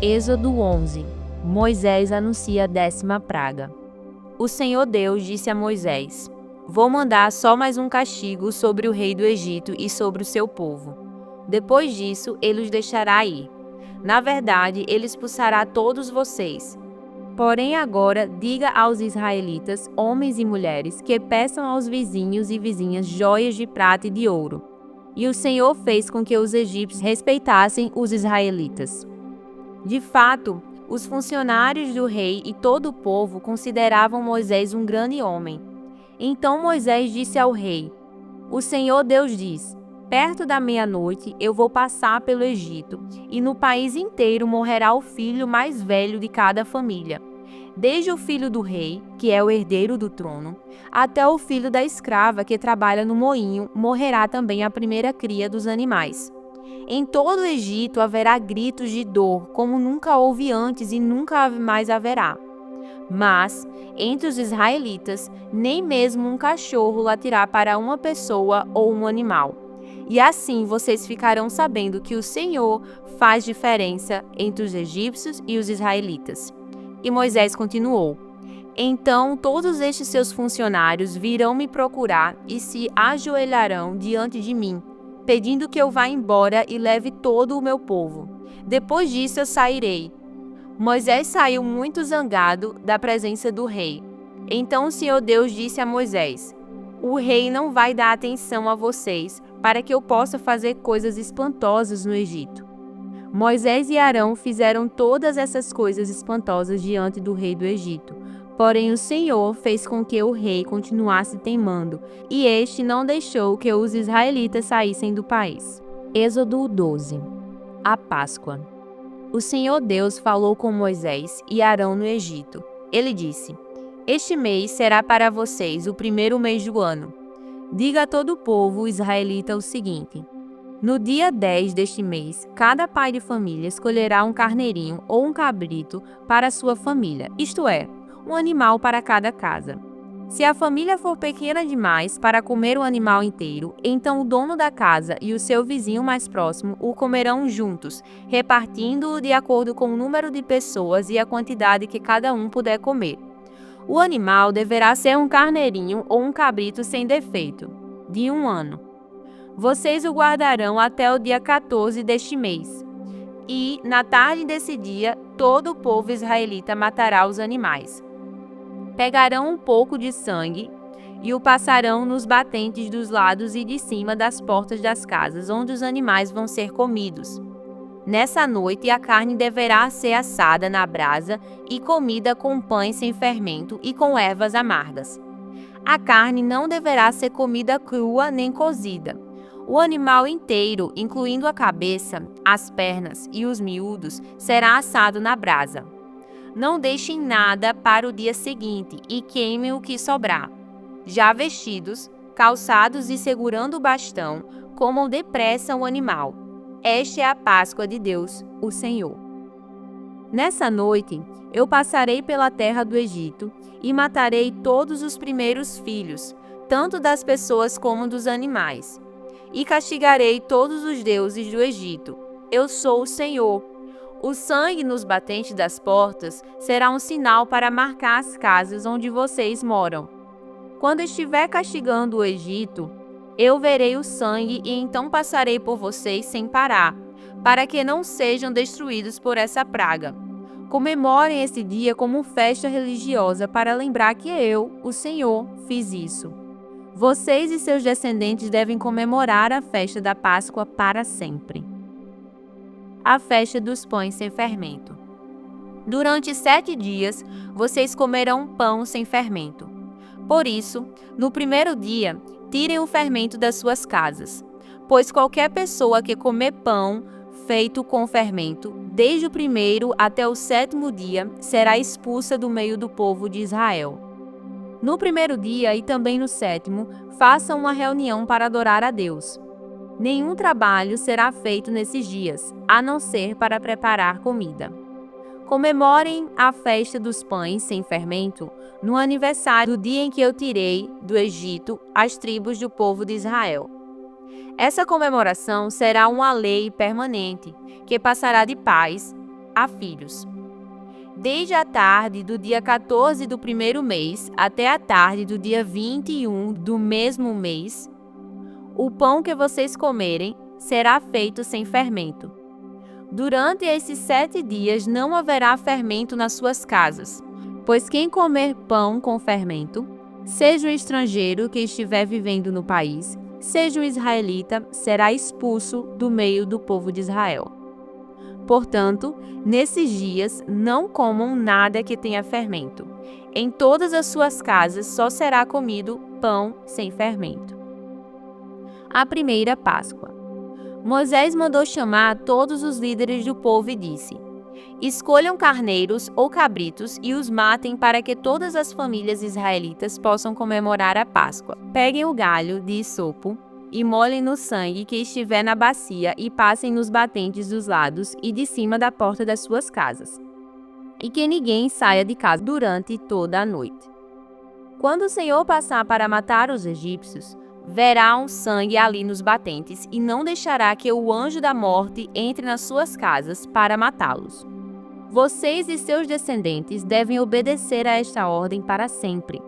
Êxodo 11. Moisés anuncia a 10ª praga. O Senhor Deus disse a Moisés: Vou mandar só mais um castigo sobre o rei do Egito e sobre o seu povo. Depois disso, ele os deixará ir. Na verdade, ele expulsará todos vocês. Porém agora, diga aos israelitas, homens e mulheres, que peçam aos vizinhos e vizinhas joias de prata e de ouro. E o Senhor fez com que os egípcios respeitassem os israelitas. De fato, os funcionários do rei e todo o povo consideravam Moisés um grande homem. Então Moisés disse ao rei: O Senhor Deus diz: Perto da meia-noite eu vou passar pelo Egito, e no país inteiro morrerá o filho mais velho de cada família. Desde o filho do rei, que é o herdeiro do trono, até o filho da escrava que trabalha no moinho, morrerá também a primeira cria dos animais. Em todo o Egito haverá gritos de dor, como nunca houve antes e nunca mais haverá. Mas, entre os israelitas, nem mesmo um cachorro latirá para uma pessoa ou um animal. E assim vocês ficarão sabendo que o Senhor faz diferença entre os egípcios e os israelitas. E Moisés continuou: Então todos estes seus funcionários virão me procurar e se ajoelharão diante de mim, pedindo que eu vá embora e leve todo o meu povo. Depois disso eu sairei. Moisés saiu muito zangado da presença do rei. Então o Senhor Deus disse a Moisés: O rei não vai dar atenção a vocês, para que eu possa fazer coisas espantosas no Egito. Moisés e Arão fizeram todas essas coisas espantosas diante do rei do Egito. Porém o Senhor fez com que o rei continuasse teimando, e este não deixou que os israelitas saíssem do país. Êxodo 12. A Páscoa. O Senhor Deus falou com Moisés e Arão no Egito. Ele disse: Este mês será para vocês o primeiro mês do ano. Diga a todo o povo israelita o seguinte: No dia 10 deste mês, cada pai de família escolherá um carneirinho ou um cabrito para a sua família, isto é, um animal para cada casa. Se a família for pequena demais para comer o animal inteiro, então o dono da casa e o seu vizinho mais próximo o comerão juntos, repartindo-o de acordo com o número de pessoas e a quantidade que cada um puder comer. O animal deverá ser um carneirinho ou um cabrito sem defeito, de 1 ano. Vocês o guardarão até o dia 14 deste mês. E, na tarde desse dia, todo o povo israelita matará os animais. Pegarão um pouco de sangue e o passarão nos batentes dos lados e de cima das portas das casas, onde os animais vão ser comidos. Nessa noite, a carne deverá ser assada na brasa e comida com pães sem fermento e com ervas amargas. A carne não deverá ser comida crua nem cozida. O animal inteiro, incluindo a cabeça, as pernas e os miúdos, será assado na brasa. Não deixem nada para o dia seguinte e queimem o que sobrar. Já vestidos, calçados e segurando o bastão, comam depressa o animal. Esta é a Páscoa de Deus, o Senhor. Nessa noite, eu passarei pela terra do Egito e matarei todos os primeiros filhos, tanto das pessoas como dos animais. E castigarei todos os deuses do Egito. Eu sou o Senhor. O sangue nos batentes das portas será um sinal para marcar as casas onde vocês moram. Quando estiver castigando o Egito, eu verei o sangue e então passarei por vocês sem parar, para que não sejam destruídos por essa praga. Comemorem esse dia como festa religiosa para lembrar que eu, o Senhor, fiz isso. Vocês e seus descendentes devem comemorar a festa da Páscoa para sempre. A festa dos pães sem fermento. Durante 7 dias, vocês comerão pão sem fermento. Por isso, no primeiro dia, tirem o fermento das suas casas, pois qualquer pessoa que comer pão feito com fermento, desde o primeiro até o 7º dia, será expulsa do meio do povo de Israel. No primeiro dia e também no 7º, façam uma reunião para adorar a Deus. Nenhum trabalho será feito nesses dias, a não ser para preparar comida. Comemorem a festa dos pães sem fermento no aniversário do dia em que eu tirei do Egito as tribos do povo de Israel. Essa comemoração será uma lei permanente, que passará de paz a filhos. Desde a tarde do dia 14 do primeiro mês até a tarde do dia 21 do mesmo mês, o pão que vocês comerem será feito sem fermento. Durante esses 7 dias não haverá fermento nas suas casas, pois quem comer pão com fermento, seja o estrangeiro que estiver vivendo no país, seja o israelita, será expulso do meio do povo de Israel. Portanto, nesses dias não comam nada que tenha fermento. Em todas as suas casas só será comido pão sem fermento. A primeira Páscoa. Moisés mandou chamar todos os líderes do povo e disse: escolham carneiros ou cabritos e os matem para que todas as famílias israelitas possam comemorar a Páscoa. Peguem o galho de hisopo e molhem no sangue que estiver na bacia e passem nos batentes dos lados e de cima da porta das suas casas. E que ninguém saia de casa durante toda a noite. Quando o Senhor passar para matar os egípcios, verá um sangue ali nos batentes e não deixará que o anjo da morte entre nas suas casas para matá-los. Vocês e seus descendentes devem obedecer a esta ordem para sempre.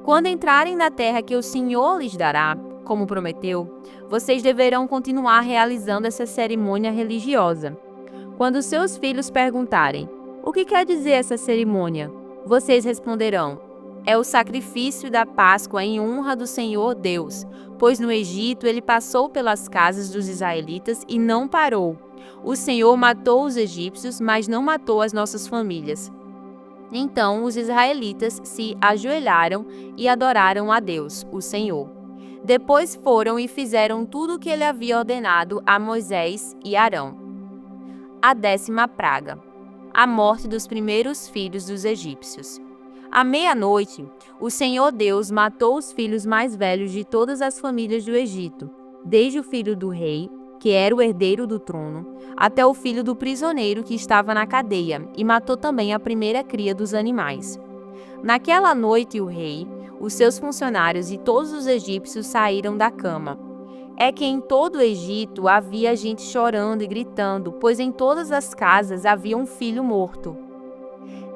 Quando entrarem na terra que o Senhor lhes dará, como prometeu, vocês deverão continuar realizando essa cerimônia religiosa. Quando seus filhos perguntarem: o que quer dizer essa cerimônia? Vocês responderão: é o sacrifício da Páscoa em honra do Senhor Deus, pois no Egito ele passou pelas casas dos israelitas e não parou. O Senhor matou os egípcios, mas não matou as nossas famílias. Então os israelitas se ajoelharam e adoraram a Deus, o Senhor. Depois foram e fizeram tudo o que ele havia ordenado a Moisés e Arão. A 10ª praga. A morte dos primeiros filhos dos egípcios. À meia-noite, o Senhor Deus matou os filhos mais velhos de todas as famílias do Egito, desde o filho do rei, que era o herdeiro do trono, até o filho do prisioneiro que estava na cadeia, e matou também a primeira cria dos animais. Naquela noite o rei, os seus funcionários e todos os egípcios saíram da cama. É que em todo o Egito havia gente chorando e gritando, pois em todas as casas havia um filho morto.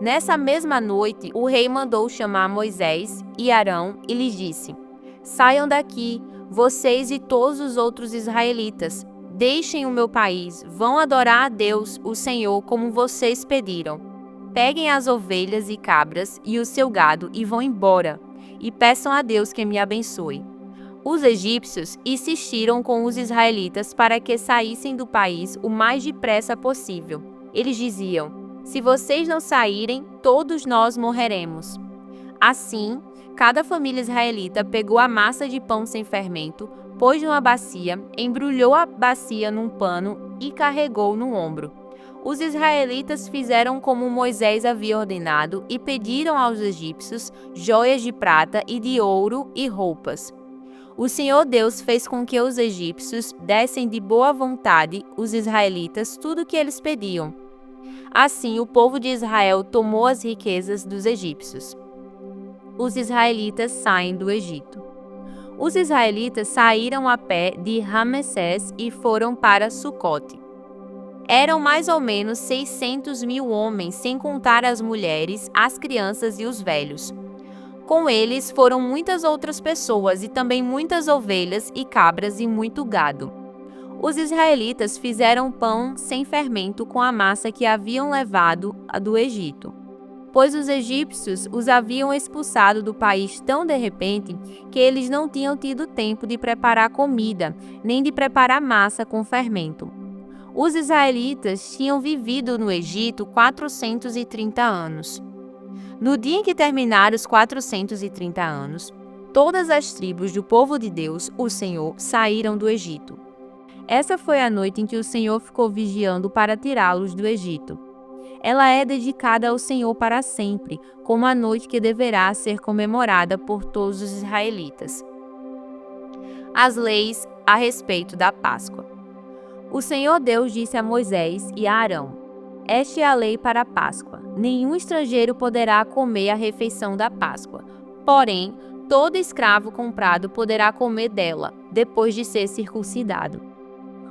Nessa mesma noite, o rei mandou chamar Moisés e Arão e lhes disse: saiam daqui, vocês e todos os outros israelitas. Deixem o meu país, vão adorar a Deus, o Senhor, como vocês pediram. Peguem as ovelhas e cabras e o seu gado e vão embora, e peçam a Deus que me abençoe. Os egípcios insistiram com os israelitas para que saíssem do país o mais depressa possível. Eles diziam: se vocês não saírem, todos nós morreremos. Assim, cada família israelita pegou a massa de pão sem fermento, pôs numa bacia, embrulhou a bacia num pano e carregou no ombro. Os israelitas fizeram como Moisés havia ordenado e pediram aos egípcios joias de prata e de ouro e roupas. O Senhor Deus fez com que os egípcios dessem de boa vontade os israelitas tudo o que eles pediam. Assim, o povo de Israel tomou as riquezas dos egípcios. Os israelitas saem do Egito. Os israelitas saíram a pé de Ramessés e foram para Sucote. Eram mais ou menos 600.000 homens, sem contar as mulheres, as crianças e os velhos. Com eles foram muitas outras pessoas e também muitas ovelhas e cabras e muito gado. Os israelitas fizeram pão sem fermento com a massa que haviam levado do Egito, pois os egípcios os haviam expulsado do país tão de repente que eles não tinham tido tempo de preparar comida, nem de preparar massa com fermento. Os israelitas tinham vivido no Egito 430 anos. No dia em que terminaram os 430 anos, todas as tribos do povo de Deus, o Senhor, saíram do Egito. Essa foi a noite em que o Senhor ficou vigiando para tirá-los do Egito. Ela é dedicada ao Senhor para sempre, como a noite que deverá ser comemorada por todos os israelitas. As leis a respeito da Páscoa. O Senhor Deus disse a Moisés e a Arão: esta é a lei para a Páscoa. Nenhum estrangeiro poderá comer a refeição da Páscoa. Porém, todo escravo comprado poderá comer dela, depois de ser circuncidado.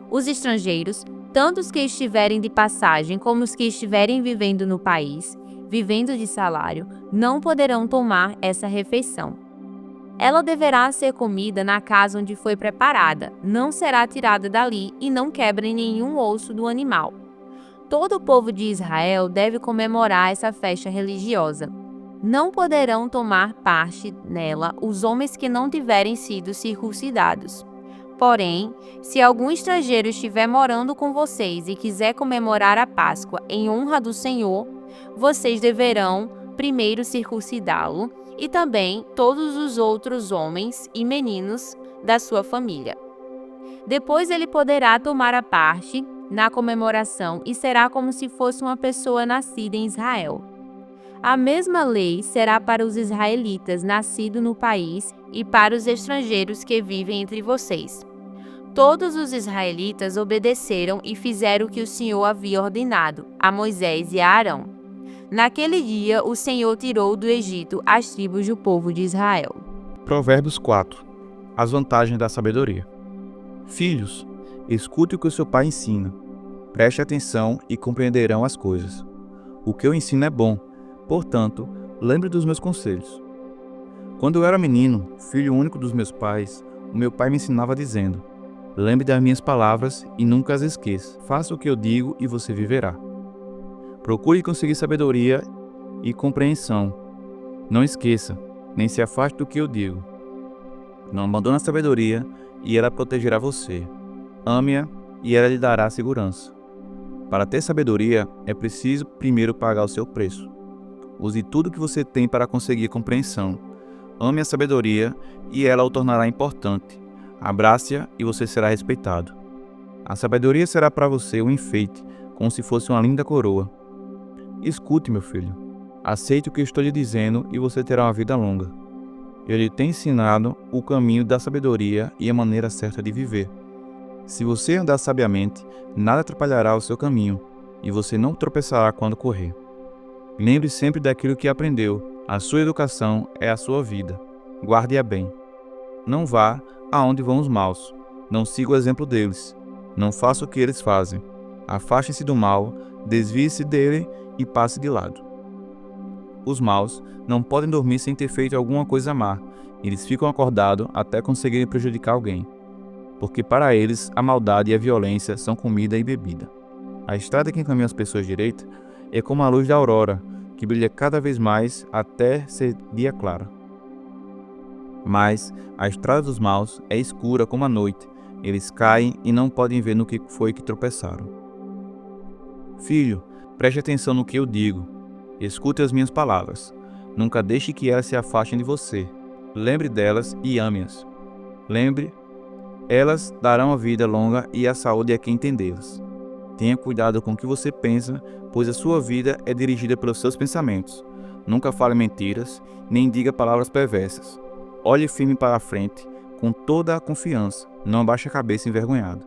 Os estrangeiros, Tanto os que estiverem de passagem como os que estiverem vivendo no país, vivendo de salário, não poderão tomar essa refeição. Ela deverá ser comida na casa onde foi preparada, não será tirada dali e não quebre nenhum osso do animal. Todo o povo de Israel deve comemorar essa festa religiosa. Não poderão tomar parte nela os homens que não tiverem sido circuncidados. Porém, se algum estrangeiro estiver morando com vocês e quiser comemorar a Páscoa em honra do Senhor, vocês deverão primeiro circuncidá-lo e também todos os outros homens e meninos da sua família. Depois ele poderá tomar a parte na comemoração e será como se fosse uma pessoa nascida em Israel. A mesma lei será para os israelitas nascidos no país e para os estrangeiros que vivem entre vocês. Todos os israelitas obedeceram e fizeram o que o Senhor havia ordenado a Moisés e a Arão. Naquele dia, o Senhor tirou do Egito as tribos do povo de Israel. Provérbios 4. As vantagens da sabedoria. Filhos, escute o que o seu pai ensina. Preste atenção e compreenderão as coisas. O que eu ensino é bom, portanto, lembre dos meus conselhos. Quando eu era menino, filho único dos meus pais, o meu pai me ensinava dizendo: lembre das minhas palavras e nunca as esqueça. Faça o que eu digo e você viverá. Procure conseguir sabedoria e compreensão. Não esqueça, nem se afaste do que eu digo. Não abandone a sabedoria e ela protegerá você. Ame-a e ela lhe dará segurança. Para ter sabedoria, é preciso primeiro pagar o seu preço. Use tudo que você tem para conseguir compreensão. Ame a sabedoria e ela o tornará importante. Abrace-a e você será respeitado. A sabedoria será para você um enfeite, como se fosse uma linda coroa. Escute, meu filho. Aceite o que estou lhe dizendo e você terá uma vida longa. Eu lhe tenho ensinado o caminho da sabedoria e a maneira certa de viver. Se você andar sabiamente, nada atrapalhará o seu caminho, e você não tropeçará quando correr. Lembre sempre daquilo que aprendeu. A sua educação é a sua vida. Guarde-a bem. Não vá aonde vão os maus. Não siga o exemplo deles. Não faça o que eles fazem. Afaste-se do mal, desvie-se dele e passe de lado. Os maus não podem dormir sem ter feito alguma coisa má. Eles ficam acordados até conseguirem prejudicar alguém. Porque para eles a maldade e a violência são comida e bebida. A estrada que encaminha as pessoas direita é como a luz da aurora, que brilha cada vez mais até ser dia claro. Mas a estrada dos maus é escura como a noite. Eles caem e não podem ver no que foi que tropeçaram. Filho, preste atenção no que eu digo. Escute as minhas palavras. Nunca deixe que elas se afastem de você. Lembre delas e ame-as. Lembre, elas darão a vida longa e a saúde a quem entendê-las. Tenha cuidado com o que você pensa, pois a sua vida é dirigida pelos seus pensamentos. Nunca fale mentiras, nem diga palavras perversas. Olhe firme para a frente, com toda a confiança. Não abaixe a cabeça envergonhado.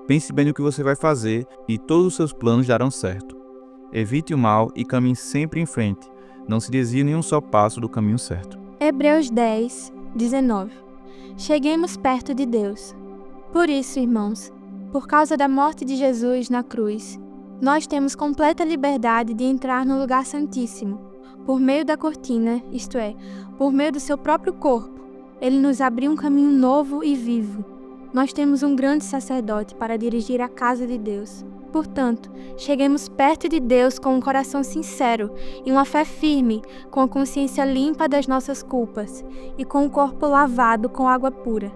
Pense bem no que você vai fazer e todos os seus planos darão certo. Evite o mal e caminhe sempre em frente. Não se desvie nem um só passo do caminho certo. Hebreus 10, 19. Cheguemos perto de Deus. Por isso, irmãos, por causa da morte de Jesus na cruz, nós temos completa liberdade de entrar no lugar santíssimo, por meio da cortina, isto é, por meio do seu próprio corpo. Ele nos abriu um caminho novo e vivo. Nós temos um grande sacerdote para dirigir a casa de Deus. Portanto, cheguemos perto de Deus com um coração sincero e uma fé firme, com a consciência limpa das nossas culpas e com o corpo lavado com água pura.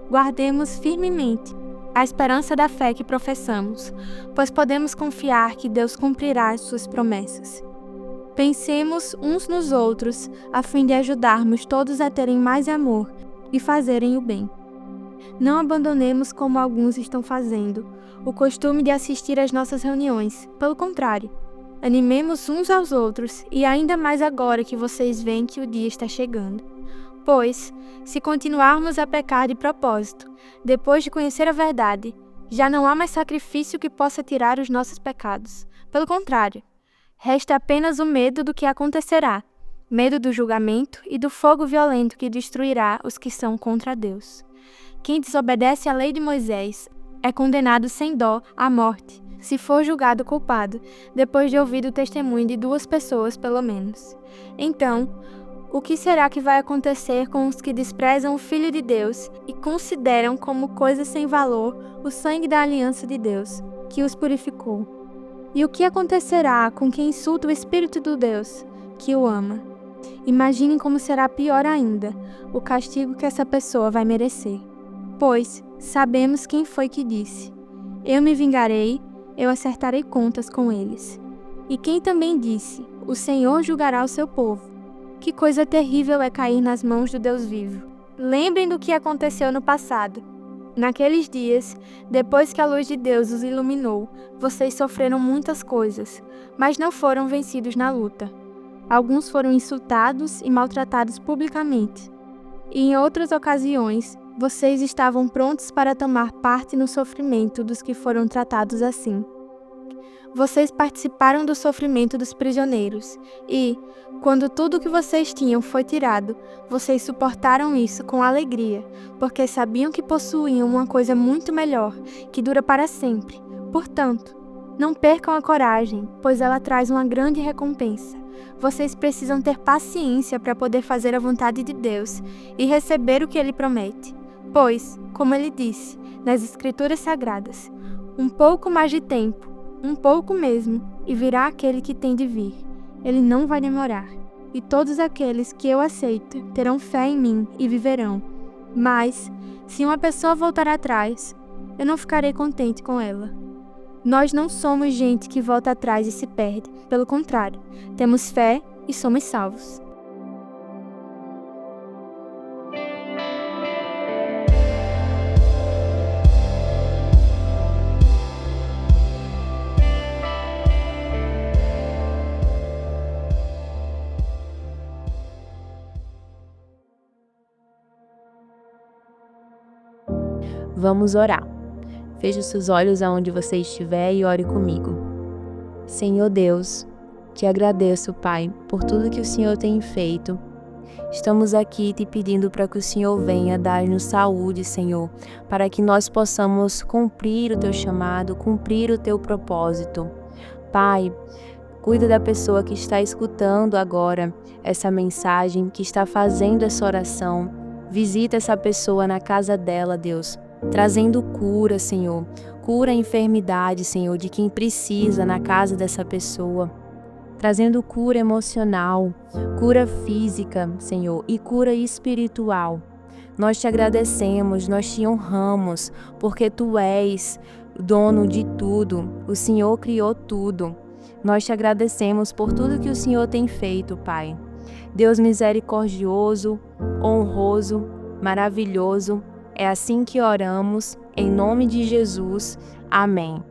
Guardemos firmemente a esperança da fé que professamos, pois podemos confiar que Deus cumprirá as suas promessas. Pensemos uns nos outros, a fim de ajudarmos todos a terem mais amor e fazerem o bem. Não abandonemos, como alguns estão fazendo, o costume de assistir às nossas reuniões. Pelo contrário, animemos uns aos outros, e ainda mais agora que vocês veem que o dia está chegando. Pois, se continuarmos a pecar de propósito, depois de conhecer a verdade, já não há mais sacrifício que possa tirar os nossos pecados. Pelo contrário, resta apenas o medo do que acontecerá, medo do julgamento e do fogo violento que destruirá os que são contra Deus. Quem desobedece à lei de Moisés é condenado sem dó à morte, se for julgado culpado, depois de ouvir o testemunho de 2 pessoas pelo menos. Então, o que será que vai acontecer com os que desprezam o Filho de Deus e consideram como coisa sem valor o sangue da aliança de Deus, que os purificou? E o que acontecerá com quem insulta o Espírito do Deus, que o ama? Imaginem como será pior ainda o castigo que essa pessoa vai merecer. Pois sabemos quem foi que disse: eu me vingarei, eu acertarei contas com eles. E quem também disse: o Senhor julgará o seu povo. Que coisa terrível é cair nas mãos do Deus vivo. Lembrem do que aconteceu no passado. Naqueles dias, depois que a luz de Deus os iluminou, vocês sofreram muitas coisas, mas não foram vencidos na luta. Alguns foram insultados e maltratados publicamente. E em outras ocasiões, vocês estavam prontos para tomar parte no sofrimento dos que foram tratados assim. Vocês participaram do sofrimento dos prisioneiros e, quando tudo o que vocês tinham foi tirado, vocês suportaram isso com alegria, porque sabiam que possuíam uma coisa muito melhor, que dura para sempre. Portanto, não percam a coragem, pois ela traz uma grande recompensa. Vocês precisam ter paciência para poder fazer a vontade de Deus e receber o que Ele promete. Pois, como Ele disse nas Escrituras Sagradas, um pouco mais de tempo, um pouco mesmo, e virá aquele que tem de vir. Ele não vai demorar. E todos aqueles que eu aceito terão fé em mim e viverão. Mas, se uma pessoa voltar atrás, eu não ficarei contente com ela. Nós não somos gente que volta atrás e se perde. Pelo contrário, temos fé e somos salvos. Vamos orar. Feche os seus olhos aonde você estiver e ore comigo. Senhor Deus, te agradeço, Pai, por tudo que o Senhor tem feito. Estamos aqui te pedindo para que o Senhor venha dar-nos saúde, Senhor, para que nós possamos cumprir o teu chamado, cumprir o teu propósito. Pai, cuida da pessoa que está escutando agora essa mensagem, que está fazendo essa oração. Visita essa pessoa na casa dela, Deus, trazendo cura, Senhor. Cura a enfermidade, Senhor, de quem precisa na casa dessa pessoa. Trazendo cura emocional, cura física, Senhor, e cura espiritual. Nós te agradecemos, nós te honramos, porque Tu és dono de tudo. O Senhor criou tudo. Nós te agradecemos por tudo que o Senhor tem feito, Pai. Deus misericordioso, honroso, maravilhoso, é assim que oramos, em nome de Jesus. Amém.